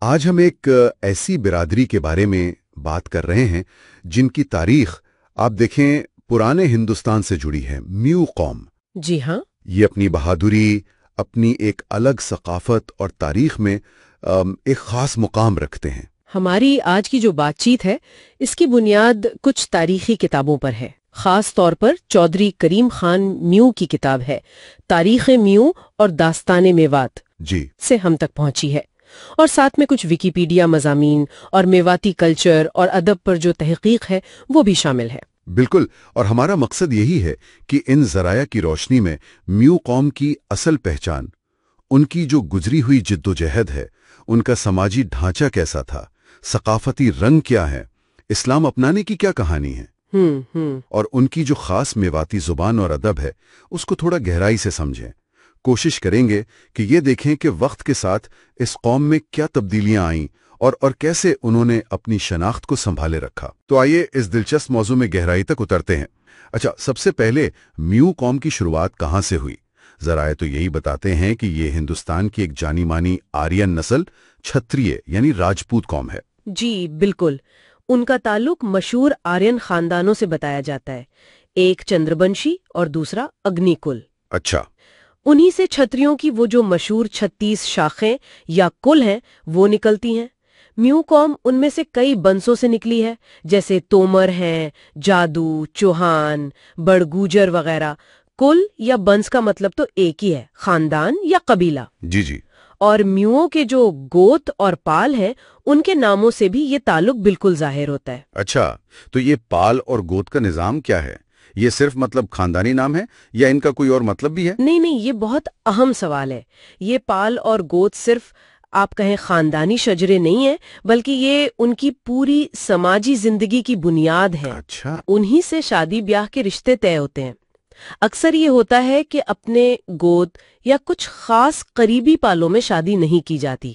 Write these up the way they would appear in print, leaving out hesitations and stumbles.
آج ہم ایک ایسی برادری کے بارے میں بات کر رہے ہیں جن کی تاریخ آپ دیکھیں پرانے ہندوستان سے جڑی ہے، میو قوم۔ جی ہاں۔ یہ اپنی بہادری، اپنی ایک الگ ثقافت اور تاریخ میں ایک خاص مقام رکھتے ہیں۔ ہماری آج کی جو بات چیت ہے اس کی بنیاد کچھ تاریخی کتابوں پر ہے، خاص طور پر چودھری کریم خان میو کی کتاب ہے تاریخ میو اور داستان میوات جی سے ہم تک پہنچی ہے، اور ساتھ میں کچھ ویکیپیڈیا مضامین اور میواتی کلچر اور ادب پر جو تحقیق ہے وہ بھی شامل ہے۔ بالکل، اور ہمارا مقصد یہی ہے کہ ان ذرائع کی روشنی میں میو قوم کی اصل پہچان، ان کی جو گزری ہوئی جد و جہد ہے، ان کا سماجی ڈھانچہ کیسا تھا، ثقافتی رنگ کیا ہے، اسلام اپنانے کی کیا کہانی ہے، اور ان کی جو خاص میواتی زبان اور ادب ہے اس کو تھوڑا گہرائی سے سمجھیں۔ کوشش کریں گے کہ یہ دیکھیں کہ وقت کے ساتھ اس قوم میں کیا تبدیلیاں آئیں اور کیسے انہوں نے اپنی شناخت کو سنبھالے رکھا۔ تو آئیے اس دلچسپ موضوع میں گہرائی تک اترتے ہیں۔ اچھا، سب سے پہلے میو قوم کی شروعات کہاں سے ہوئی؟ ذرائع تو یہی بتاتے ہیں کہ یہ ہندوستان کی ایک جانی مانی آرین نسل چھتریہ یعنی راجپوت قوم ہے۔ جی بالکل، ان کا تعلق مشہور آرین خاندانوں سے بتایا جاتا ہے، ایک چندربنشی اور دوسرا اگنی کل۔ اچھا، انہی سے چھتریوں کی وہ جو مشہور 36 شاخیں یا کل ہیں وہ نکلتی ہیں۔ میو قوم ان میں سے کئی بنسوں سے نکلی ہے، جیسے تومر ہیں، جادو، چوہان، بڑگوجر وغیرہ۔ کل یا بنس کا مطلب تو ایک ہی ہے، خاندان یا قبیلہ۔ جی جی، اور میوؤں کے جو گوت اور پال ہیں ان کے ناموں سے بھی یہ تعلق بالکل ظاہر ہوتا ہے۔ اچھا، تو یہ پال اور گوت کا نظام کیا ہے؟ یہ صرف مطلب خاندانی نام ہے یا ان کا کوئی اور مطلب بھی ہے؟ نہیں، یہ بہت اہم سوال ہے۔ یہ پال اور گوت صرف آپ کہیں خاندانی شجرے نہیں ہیں، بلکہ یہ ان کی پوری سماجی زندگی کی بنیاد ہے۔ اچھا، انہی سے شادی بیاہ کے رشتے طے ہوتے ہیں۔ اکثر یہ ہوتا ہے کہ اپنے گوت یا کچھ خاص قریبی پالوں میں شادی نہیں کی جاتی۔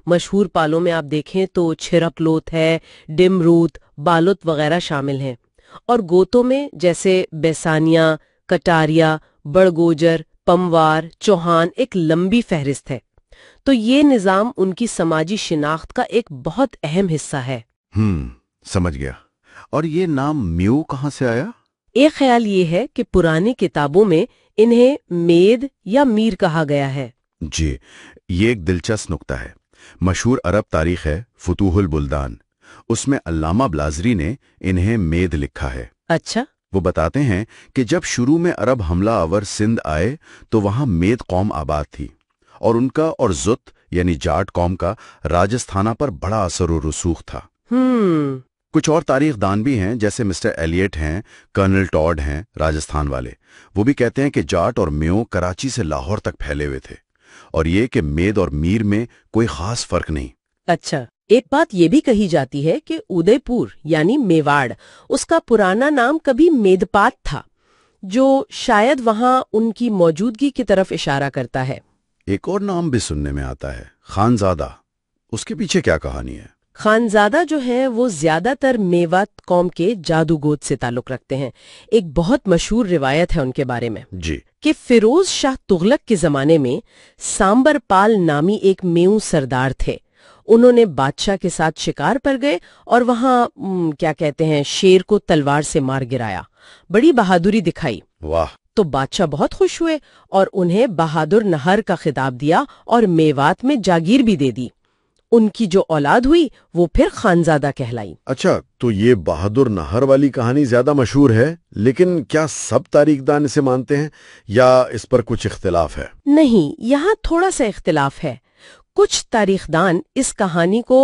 مشہور پالوں میں آپ دیکھیں تو چھرک لوت ہے، ڈمروت، بالوت وغیرہ شامل ہیں، اور گوتوں میں جیسے بیسانیہ، کٹاریا، بڑگوجر، پموار، چوہان ایک لمبی فہرست ہے۔ تو یہ نظام ان کی سماجی شناخت کا ایک بہت اہم حصہ ہے۔ سمجھ گیا۔ اور یہ نام میو کہاں سے آیا؟ ایک خیال یہ ہے کہ پرانی کتابوں میں انہیں مید یا میر کہا گیا ہے۔ جی، یہ ایک دلچسپ نکتہ ہے۔ مشہور عرب تاریخ ہے فتوح البلدان، اس میں علامہ بلازری نے انہیں مید لکھا ہے۔ اچھا، وہ بتاتے ہیں کہ جب شروع میں عرب حملہ آور سندھ آئے تو وہاں مید قوم آباد تھی، اور ان کا اور زت یعنی جاٹ قوم کا راجستھانہ پر بڑا اثر و رسوخ تھا۔ کچھ اور تاریخ دان بھی ہیں، جیسے مسٹر ایلیٹ ہیں، کرنل ٹاڈ ہیں راجستھان والے، وہ بھی کہتے ہیں کہ جاٹ اور میو کراچی سے لاہور تک پھیلے ہوئے تھے، اور یہ کہ مید اور میر میں کوئی خاص فرق نہیں۔ اچھا، ایک بات یہ بھی کہی جاتی ہے کہ ادے پور یعنی میواڑ، اس کا پرانا نام کبھی میدپات تھا، جو شاید وہاں ان کی موجودگی کی طرف اشارہ کرتا ہے۔ ایک اور نام بھی سننے میں آتا ہے، خانزادہ، اس کے پیچھے کیا کہانی ہے؟ خانزادہ جو ہیں وہ زیادہ تر میوات قوم کے جادو گوت سے تعلق رکھتے ہیں۔ ایک بہت مشہور روایت ہے ان کے بارے میں جی، کہ فیروز شاہ تغلق کے زمانے میں سامبر پال نامی ایک میو سردار تھے۔ انہوں نے بادشاہ کے ساتھ شکار پر گئے اور وہاں کیا کہتے ہیں شیر کو تلوار سے مار گرایا، بڑی بہادری دکھائی۔ واہ! تو بادشاہ بہت خوش ہوئے اور انہیں بہادر نہر کا خطاب دیا اور میوات میں جاگیر بھی دے دی۔ ان کی جو اولاد ہوئی وہ پھر خانزادہ کہلائی۔ اچھا، تو یہ بہادر نہر والی کہانی زیادہ مشہور ہے، لیکن کیا سب تاریخ دان اسے مانتے ہیں یا اس پر کچھ اختلاف ہے؟ نہیں، یہاں تھوڑا سا اختلاف ہے۔ کچھ تاریخ دان اس کہانی کو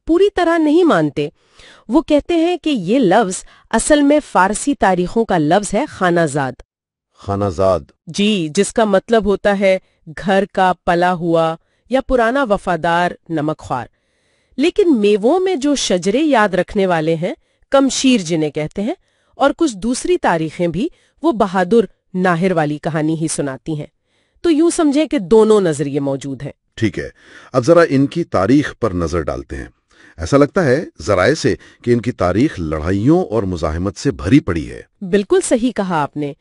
پوری طرح نہیں مانتے۔ وہ کہتے ہیں کہ یہ لفظ اصل میں فارسی تاریخوں کا لفظ ہے خانہ زاد۔ خانہ زاد؟ جی، جس کا مطلب ہوتا ہے گھر کا پلا ہوا یا پرانا وفادار نمک خوار۔ لیکن میووں میں جو شجرے یاد رکھنے والے ہیں کمشیر جنہیں کہتے ہیں، اور کچھ دوسری تاریخیں بھی وہ بہادر ناہر والی کہانی ہی سناتی ہیں۔ تو یوں سمجھیں کہ دونوں نظریے موجود ہیں۔ ٹھیک ہے، اب ذرا ان کی تاریخ پر نظر ڈالتے ہیں۔ ایسا لگتا ہے ذرائع سے کہ ان کی تاریخ لڑائیوں اور مزاحمت سے بھری پڑی ہے۔ بالکل صحیح کہا آپ نے۔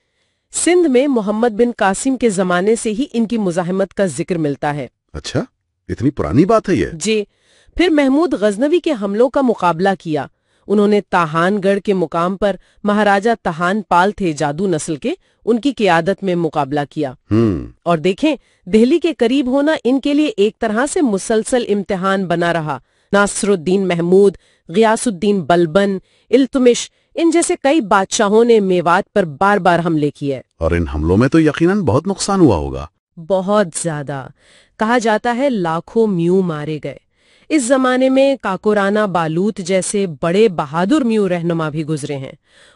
سندھ میں محمد بن قاسم کے زمانے سے ہی ان کی مزاحمت کا ذکر ملتا ہے۔ اچھا، इतनी पुरानी बात है ये। जी। फिर महमूद गजनवी के हमलों का मुकाबला किया। उन्होंने ताहानगढ़ के मुकाम पर महाराजा तहान पाल थे जादू नस्ल के, उनकी क़ियादत में मुकाबला किया। और देखें, दिल्ली के करीब होना इनके लिए एक तरह से मुसलसल इम्तिहान बना रहा। नासरुद्दीन महमूद, गियासुद्दीन बलबन, इल्तुमिश, इन जैसे कई बादशाहों ने मेवात पर बार बार हमले किए। और इन हमलों में तो यकीनन बहुत नुकसान हुआ होगा। बहुत ज्यादा। कहा जाता है लाखों म्यू मारे गए। इस जमाने में काकोराना बालूत जैसे बड़े बहादुर म्यू रहनुमा भी गुजरे हैं।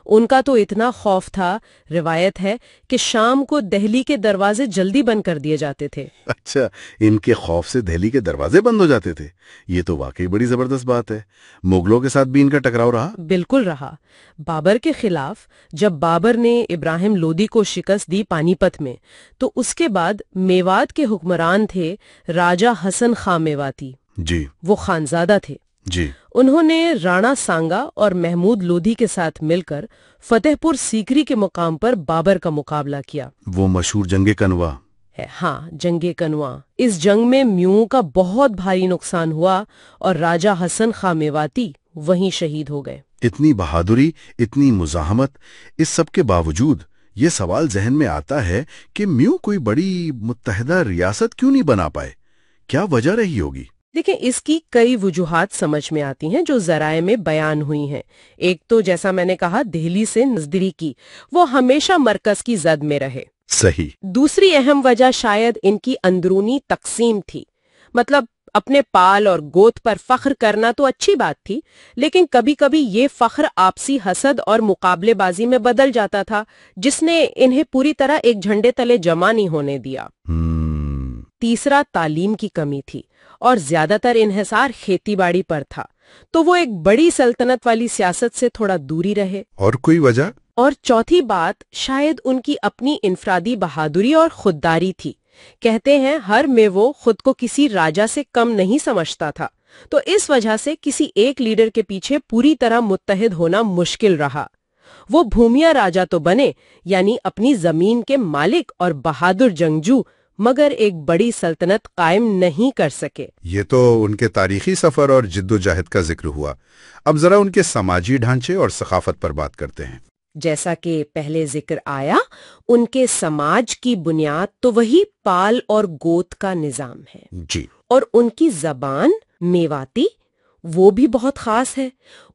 उनका तो इतना खौफ था, रिवायत है कि शाम को दिल्ली के दरवाजे जल्दी बंद कर दिए जाते थे। अच्छा, इनके खौफ से दिल्ली के दरवाजे बंद हो जाते थे? ये तो वाकई बड़ी जबरदस्त बात है। मुगलों के साथ भी इनका टकराव रहा? बिल्कुल रहा। बाबर के खिलाफ जब बाबर ने इब्राहिम लोदी को शिकस्त दी पानीपत में, तो उसके बाद मेवात के हुक्मरान थे राजा हसन खां मेवाती जी। वो खानजादा थे जी। उन्होंने राणा सांगा और महमूद लोधी के साथ मिलकर फतेहपुर सीकरी के मुकाम पर बाबर का मुकाबला किया। वो मशहूर जंगे कनवा है। हाँ, जंगे कनवा। इस जंग में म्यूओं का बहुत भारी नुकसान हुआ और राजा हसन खां मेवाती वहीं शहीद हो गए। इतनी बहादुरी, इतनी मुजाहमत, इस सब के बावजूद ये सवाल जहन में आता है कि म्यू कोई बड़ी मुत्तहदा रियासत क्यों नहीं बना पाए? क्या वजह रही होगी? देखिए, इसकी कई वजूहात समझ में आती हैं जो जराए में बयान हुई हैं। एक तो जैसा मैंने कहा, दिल्ली से नजदीकी, वो हमेशा मरकज की जद में रहे। सही। दूसरी अहम वजह शायद इनकी अंदरूनी तकसीम थी। मतलब अपने पाल और गोत पर फख्र करना तो अच्छी बात थी, लेकिन कभी कभी ये फख्र आपसी हसद और मुकाबलेबाजी में बदल जाता था, जिसने इन्हें पूरी तरह एक झंडे तले जमा नहीं होने दिया। तीसरा तालीम की कमी थी और ज्यादातर इन्हिसार खेतीबाड़ी पर था, तो वो एक बड़ी सल्तनत वाली सियासत से थोड़ा दूरी रहे। और कोई वजह? और चौथी बात शायद उनकी अपनी इनफरादी बहादुरी और खुददारी थी। कहते हैं हर में वो खुद को किसी राजा से कम नहीं समझता था, तो इस वजह से किसी एक लीडर के पीछे पूरी तरह मुत्तहिद होना मुश्किल रहा। वो भूमिया राजा तो बने, यानी अपनी जमीन के मालिक और बहादुर जंगजू, मगर एक बड़ी सल्तनत कायम नहीं कर सके। ये तो उनके तारीखी सफर और जिद्दोजहद का जिक्र हुआ। अब जरा उनके समाजी ढांचे और सकाफत पर बात करते हैं। जैसा कि पहले जिक्र आया, उनके समाज की बुनियाद तो वही पाल और गोत का निजाम है जी। और उनकी जबान मेवाती, वो भी बहुत खास है।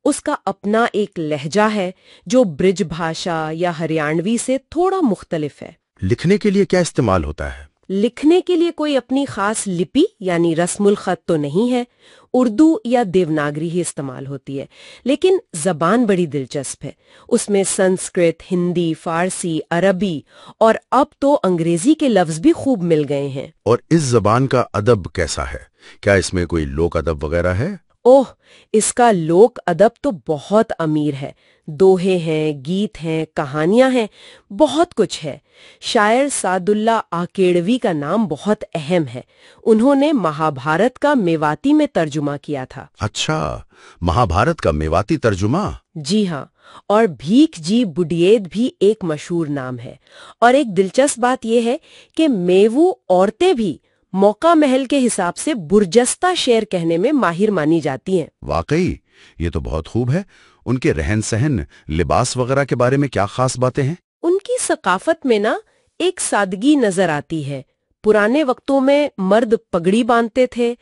उसका अपना एक लहजा है जो ब्रिज भाषा या हरियाणवी से थोड़ा मुख्तलिफ है। लिखने के लिए क्या इस्तेमाल होता है? लिखने के लिए कोई अपनी खास लिपि यानी रस्मुल खत तो नहीं है। उर्दू या देवनागरी ही इस्तेमाल होती है, लेकिन जबान बड़ी दिलचस्प है। उसमें संस्कृत, हिंदी, फारसी, अरबी और अब तो अंग्रेजी के लफ्ज भी खूब मिल गए हैं। और इस जबान का अदब कैसा है? क्या इसमें कोई लोक अदब वगैरह है? ओह, इसका लोक अदब तो बहुत अमीर है। दोहे हैं, गीत हैं, कहानियां हैं, बहुत कुछ है। शायर सादुल्ला आकेड़वी का नाम बहुत अहम है। उन्होंने महाभारत का मेवाती में तर्जुमा किया था। अच्छा, महाभारत का मेवाती तर्जुमा? जी हाँ। और भीख जी बुडियेद भी एक मशहूर नाम है। और एक दिलचस्प बात यह है कि मेवू औरतें भी मौका महल के हिसाब से बुर्जस्ता शेर कहने में माहिर मानी जाती हैं। वाकई, ये तो बहुत खूब है। उनके रहन सहन, लिबास वगैरह के बारे में क्या खास बातें हैं? उनकी सकाफत में ना एक सादगी नजर आती है। पुराने वक्तों में मर्द पगड़ी बांधते थे,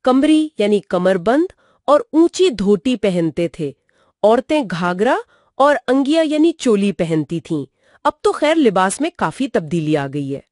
कमरी यानी कमरबंद और ऊंची धोती पहनते थे। औरतें घाघरा और अंगिया यानी चोली पहनती थीं। अब तो खैर लिबास में काफी तब्दीली आ गई है।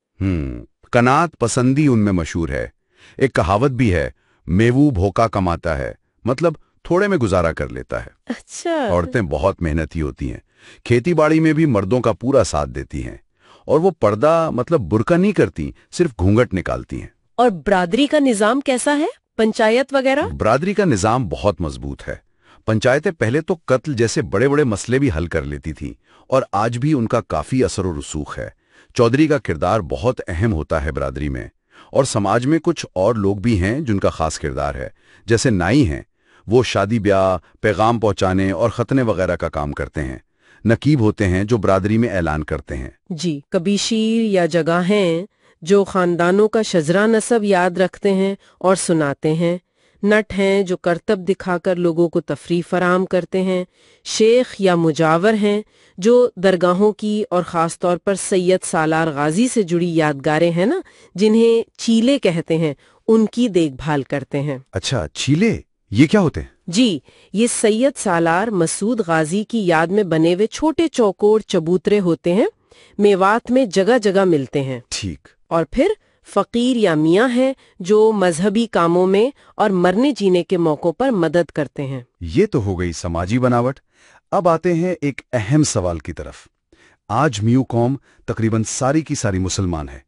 कनात पसंदी उनमें मशहूर है। एक कहावत भी है, मेवू भोका कमाता है, मतलब थोड़े में गुजारा कर लेता है। अच्छा। औरतें बहुत मेहनती होती हैं, खेती बाड़ी में भी मर्दों का पूरा साथ देती हैं, और वो पर्दा मतलब बुर्का नहीं करती, सिर्फ घूंघट निकालती हैं। और बरादरी का निजाम कैसा है? पंचायत वगैरह? बरादरी का निजाम बहुत मजबूत है। पंचायतें पहले तो कत्ल जैसे बड़े बड़े मसले भी हल कर लेती थीं, और आज भी उनका काफी असर और रसूख है। चौधरी का किरदार बहुत अहम होता है बरादरी में। और समाज में कुछ और लोग भी हैं जिनका खास किरदार है, जैसे नाई हैं। वो शादी ब्याह, पैगाम पहुंचाने और खतने वगैरह का काम करते हैं। नकीब होते हैं जो बरादरी में ऐलान करते हैं। जी, कभी शीर या जगहें जो खानदानों का शजरा नसब याद रखते हैं और सुनाते हैं, नट हैं जो करतब दिखाकर लोगों को तफरीह फराहम करते हैं, शेख या मुजावर हैं जो दरगाहों की और ख़ास तौर पर सैयद सालार गाजी से जुड़ी यादगारें हैं ना, जिन्हें चीले कहते हैं, उनकी देखभाल करते हैं। अच्छा, चीले ये क्या होते हैं? जी, ये सैयद सालार मसूद गाजी की याद में बने हुए छोटे चौकोर चबूतरे होते हैं, मेवात में जगह जगह मिलते हैं। ठीक। और फिर फकीर या मियाँ हैं जो मजहबी कामों में और मरने जीने के मौक़ों पर मदद करते हैं। ये तो हो गई समाजी बनावट। अब आते हैं एक अहम सवाल की तरफ। आज मियो कौम तकरीबन सारी की सारी मुसलमान है।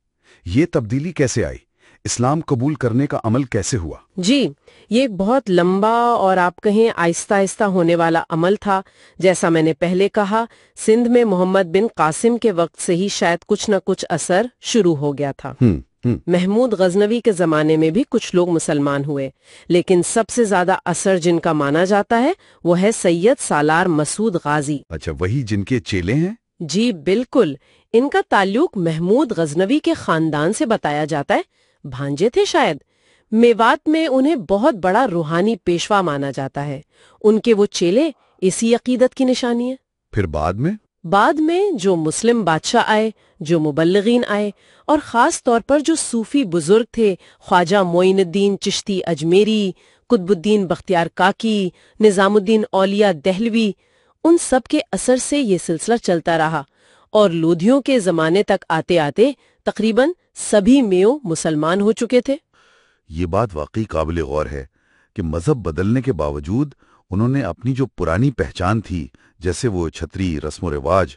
ये तब्दीली कैसे आई? इस्लाम कबूल करने का अमल कैसे हुआ? जी, ये एक बहुत लंबा और आप कहें आहिस्ता आहिस्ता होने वाला अमल था। जैसा मैंने पहले कहा, सिंध में मोहम्मद बिन कासिम के वक्त से ही शायद कुछ न कुछ असर शुरू हो गया था। महमूद गजनवी के जमाने में भी कुछ लोग मुसलमान हुए, लेकिन सबसे ज्यादा असर जिनका माना जाता है वो है सैयद सालार मसूद गाजी। अच्छा, वही जिनके चेले हैं? जी बिल्कुल। इनका ताल्लुक महमूद गजनवी के खानदान से बताया जाता है, भांजे थे शायद। मेवात में उन्हें बहुत बड़ा रूहानी पेशवा माना जाता है। उनके वो चेले इसी अकीदत की निशानी है। फिर बाद में जो मुस्लिम बादशाह आए, जो मुबल्लिगीन आए, और ख़ास तौर पर जो सूफी बुजुर्ग थे, ख्वाजा मोइनुद्दीन चिश्ती अजमेरी, कुतुबुद्दीन बख्तियार काकी, निज़ामुद्दीन औलिया दहलवी, उन सब के असर से ये सिलसिला चलता रहा और लोधियों के ज़माने तक आते आते तकरीबन सभी मेयो मुसलमान हो चुके थे। ये बात वाकई काबिल गौर है कि मजहब बदलने के बावजूद उन्होंने अपनी जो पुरानी पहचान थी, जैसे वो छतरी, रस्म रिवाज,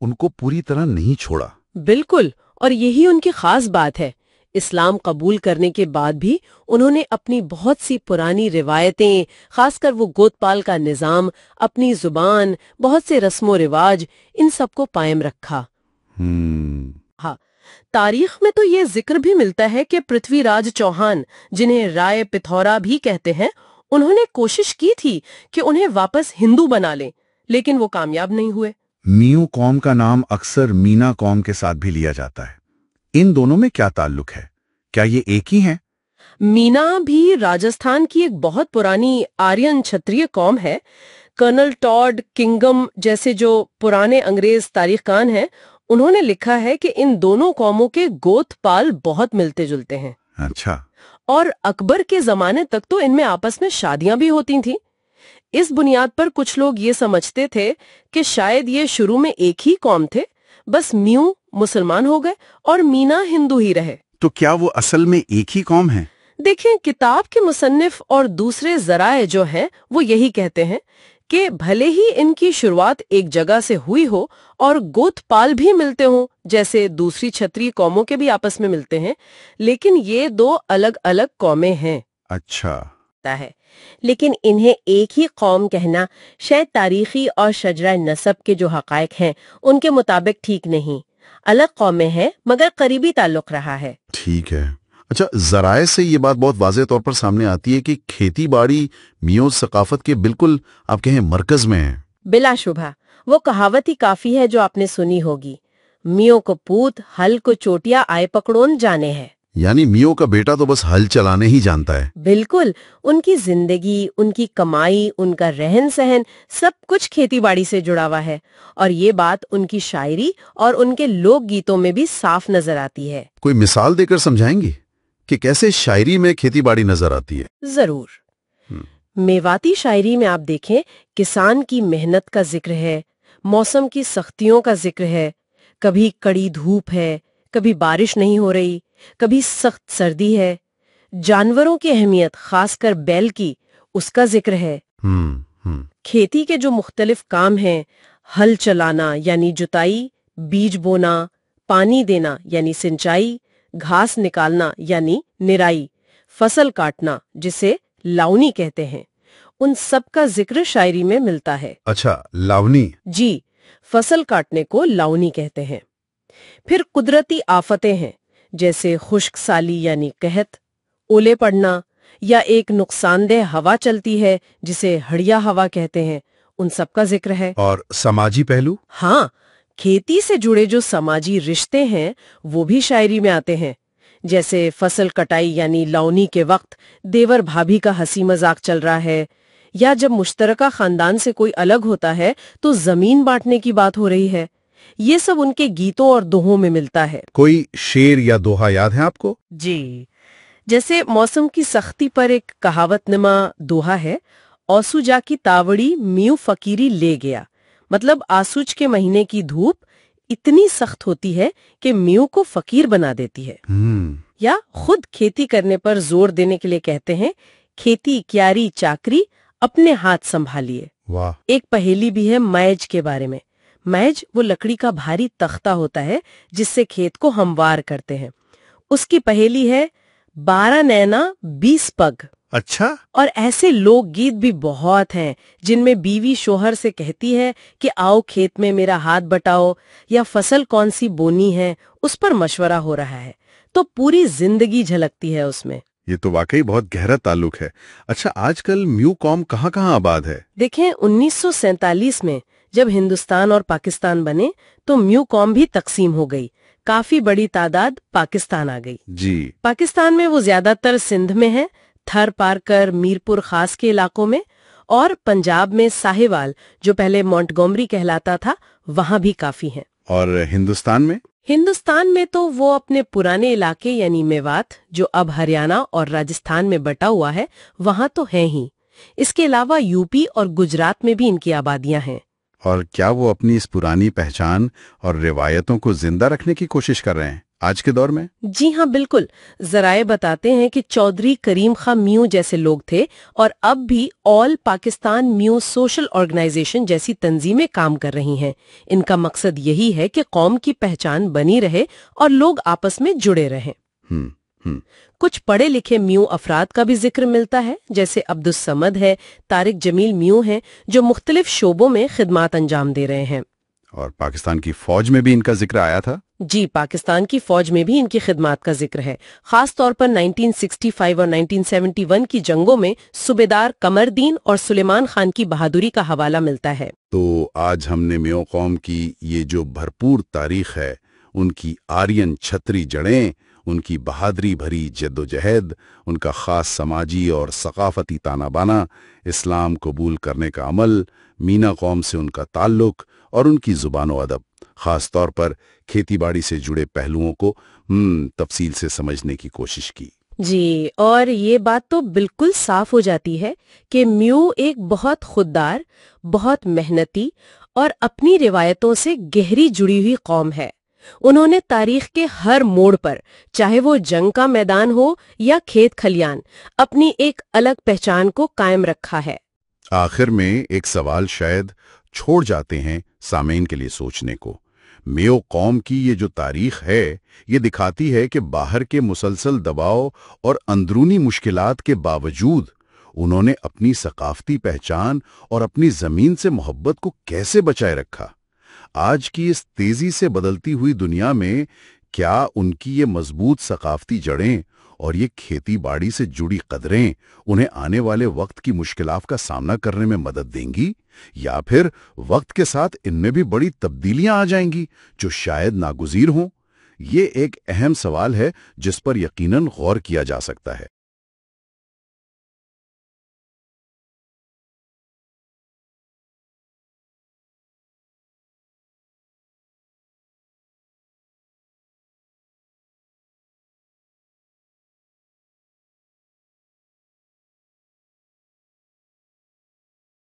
उनको पूरी तरह नहीं छोड़ा। बिल्कुल, और यही उनकी खास बात है। इस्लाम कबूल करने के बाद भी उन्होंने अपनी बहुत सी पुरानी रिवायतें, खासकर वो गोतपाल का निज़ाम, अपनी जुबान, बहुत से रस्मो रिवाज, इन सबको कायम रखा। हाँ, तारीख में तो ये जिक्र भी मिलता है कि पृथ्वीराज चौहान, जिन्हें राय पिथौरा भी कहते हैं, उन्होंने कोशिश की थी कि उन्हें वापस हिंदू बना लें, लेकिन वो कामयाब नहीं हुए। मियो कौम का नाम अक्सर मीना कौम के साथ भी लिया जाता है। इन दोनों में क्या ताल्लुक है? क्या ये एक ही हैं? मीना भी राजस्थान की एक बहुत पुरानी आर्यन क्षत्रिय कौम है। कर्नल टॉड किंगम जैसे जो पुराने अंग्रेज तारीखकान हैं, उन्होंने लिखा है कि इन दोनों कौमों के गोतपाल बहुत मिलते जुलते हैं। अच्छा। और अकबर के जमाने तक तो इनमें आपस में शादियां भी होती थीं। इस बुनियाद पर कुछ लोग ये समझते थे कि शायद ये शुरू में एक ही कौम थे, बस मियो मुसलमान हो गए और मीना हिंदू ही रहे। तो क्या वो असल में एक ही कौम है? देखें, किताब के मुसन्निफ और दूसरे जराए जो हैं वो यही कहते हैं कि भले ही इनकी शुरुआत एक जगह से हुई हो और गोतपाल भी मिलते हों, जैसे दूसरी क्षत्रिय कौमों के भी आपस में मिलते हैं, लेकिन ये दो अलग अलग कौमें हैं। अच्छा है, लेकिन इन्हें एक ही कौम कहना शायद तारीखी और शजरा नसब के जो हकायक हैं उनके मुताबिक ठीक नहीं। अलग कौमें हैं मगर करीबी ताल्लुक रहा है। ठीक है। अच्छा, जराए से ये बात बहुत वाज़ेह तौर पर सामने आती है कि खेती बाड़ी मियो सकाफत के बिल्कुल आप कहें मरकज में है। बिलाशुबा, वो कहावत ही काफी है जो आपने सुनी होगी, मियो को पूत हल को चोटिया आए पकड़ोन जाने है। यानी मियो का बेटा तो बस हल चलाने ही जानता है। बिल्कुल, उनकी जिंदगी, उनकी कमाई, उनका रहन सहन सब कुछ खेती बाड़ी से जुड़ा हुआ है, और ये बात उनकी शायरी और उनके लोक गीतों में भी साफ नजर आती है। कोई मिसाल देकर समझाएंगी कि कैसे शायरी में खेती बाड़ी नजर आती है? जरूर। मेवाती शायरी में आप देखें, किसान की मेहनत का जिक्र है, मौसम की सख्तियों का जिक्र है, कभी कड़ी धूप है, कभी बारिश नहीं हो रही, कभी सख्त सर्दी है, जानवरों की अहमियत खासकर बैल की, उसका जिक्र है। खेती के जो मुख्तलिफ काम हैं, हल चलाना यानी जुताई, बीज बोना, पानी देना यानी सिंचाई, घास निकालना यानी निराई, फसल काटना जिसे लावनी कहते हैं, उन सब का जिक्र शायरी में मिलता है। अच्छा, लावनी? जी, फसल काटने को लावनी कहते हैं। फिर कुदरती आफतें हैं, जैसे खुश्क साली यानी कहत, ओले पड़ना, या एक नुकसानदेह हवा चलती है जिसे हड़िया हवा कहते हैं, उन सब का जिक्र है। और समाजी पहलू? हाँ, کھیتی سے جڑے جو سماجی رشتے ہیں وہ بھی شاعری میں آتے ہیں، جیسے فصل کٹائی یعنی لونی کے وقت دیور بھابھی کا ہنسی مذاق چل رہا ہے، یا جب مشترکہ خاندان سے کوئی الگ ہوتا ہے تو زمین بانٹنے کی بات ہو رہی ہے۔ یہ سب ان کے گیتوں اور دوہوں میں ملتا ہے۔ کوئی شعر یا دوہا یاد ہے آپ کو؟ جی، جیسے موسم کی سختی پر ایک کہاوت نما دوہا ہے، اوسو جا کی تاوڑی میو فقیری لے گیا، مطلب آسوج کے مہینے کی دھوپ اتنی سخت ہوتی ہے کہ میو کو فقیر بنا دیتی ہے۔ یا خود کھیتی کرنے پر زور دینے کے لیے کہتے ہیں، کھیتی کیاری چاکری اپنے ہاتھ سنبھالیے۔ واہ! ایک پہیلی بھی ہے میج کے بارے میں۔ میج وہ لکڑی کا بھاری تختہ ہوتا ہے جس سے کھیت کو ہموار کرتے ہیں۔ اس کی پہیلی ہے 12 نینا 20 پگ۔ اچھا، اور ایسے لوک گیت بھی بہت ہیں جن میں بیوی شوہر سے کہتی ہے کہ آؤ کھیت میں میرا ہاتھ بٹاؤ، یا فصل کون سی بونی ہے اس پر مشورہ ہو رہا ہے، تو پوری زندگی جھلکتی ہے اس میں۔ یہ تو واقعی بہت گہرا تعلق ہے۔ اچھا، آج کل میو قوم کہاں کہاں آباد ہے؟ دیکھیں 1947 میں جب ہندوستان اور پاکستان بنے تو میو قوم بھی تقسیم ہو گئی، کافی بڑی تعداد پاکستان آ گئی۔ جی، پاکستان میں وہ زیادہ تر سندھ میں ہے، تھر پار کر میرپور خاص کے علاقوں میں، اور پنجاب میں ساہیوال جو پہلے مونٹگومری کہلاتا تھا وہاں بھی کافی ہیں۔ اور ہندوستان میں؟ ہندوستان میں تو وہ اپنے پرانے علاقے یعنی میوات جو اب ہریانہ اور راجستھان میں بٹا ہوا ہے وہاں تو ہیں ہی۔ اس کے علاوہ یو پی اور گجرات میں بھی ان کی آبادیاں ہیں۔ اور کیا وہ اپنی اس پرانی پہچان اور روایتوں کو زندہ رکھنے کی کوشش کر رہے ہیں آج کے دور میں؟ جی ہاں، بالکل۔ ذرائع بتاتے ہیں کہ چودھری کریم خاں میو جیسے لوگ تھے اور اب بھی آل پاکستان میو سوشل آرگنائزیشن جیسی تنظیمیں کام کر رہی ہیں۔ ان کا مقصد یہی ہے کہ قوم کی پہچان بنی رہے اور لوگ آپس میں جڑے رہیں۔ کچھ پڑھے لکھے میو افراد کا بھی ذکر ملتا ہے، جیسے عبدالصمد ہے، طارق جمیل میو ہیں جو مختلف شعبوں میں خدمات انجام دے رہے ہیں۔ اور پاکستان کی فوج میں بھی ان کا ذکر آیا تھا؟ جی، پاکستان کی فوج میں بھی ان کی خدمات کا ذکر ہے، خاص طور پر 1965 اور 1971 کی جنگوں میں صوبیدار قمر دین اور سلیمان خان کی بہادری کا حوالہ ملتا ہے۔ تو آج ہم نے میو قوم کی یہ جو بھرپور تاریخ ہے، ان کی آرین چھتری جڑیں، ان کی بہادری بھری جد و جہد، ان کا خاص سماجی اور ثقافتی تانا بانا، اسلام قبول کرنے کا عمل، مینا قوم سے ان کا تعلق اور ان کی زبان و ادب، خاص طور پر کھیتی باڑی سے جڑے پہلوؤں کو تفصیل سے سمجھنے کی کوشش کی۔ جی، اور یہ بات تو بالکل صاف ہو جاتی ہے کہ میو ایک بہت خوددار، بہت محنتی اور اپنی روایتوں سے گہری جڑی ہوئی قوم ہے۔ انہوں نے تاریخ کے ہر موڑ پر، چاہے وہ جنگ کا میدان ہو یا کھیت کھلیان، اپنی ایک الگ پہچان کو قائم رکھا ہے۔ آخر میں ایک سوال شاید چھوڑ جاتے ہیں سامعین کے لیے سوچنے کو۔ میو قوم کی یہ جو تاریخ ہے، یہ دکھاتی ہے کہ باہر کے مسلسل دباؤ اور اندرونی مشکلات کے باوجود انہوں نے اپنی ثقافتی پہچان اور اپنی زمین سے محبت کو کیسے بچائے رکھا۔ آج کی اس تیزی سے بدلتی ہوئی دنیا میں کیا ان کی یہ مضبوط ثقافتی جڑیں اور یہ کھیتی باڑی سے جڑی قدریں انہیں آنے والے وقت کی مشکلات کا سامنا کرنے میں مدد دیں گی، یا پھر وقت کے ساتھ ان میں بھی بڑی تبدیلیاں آ جائیں گی جو شاید ناگزیر ہوں؟ یہ ایک اہم سوال ہے جس پر یقیناً غور کیا جا سکتا ہے۔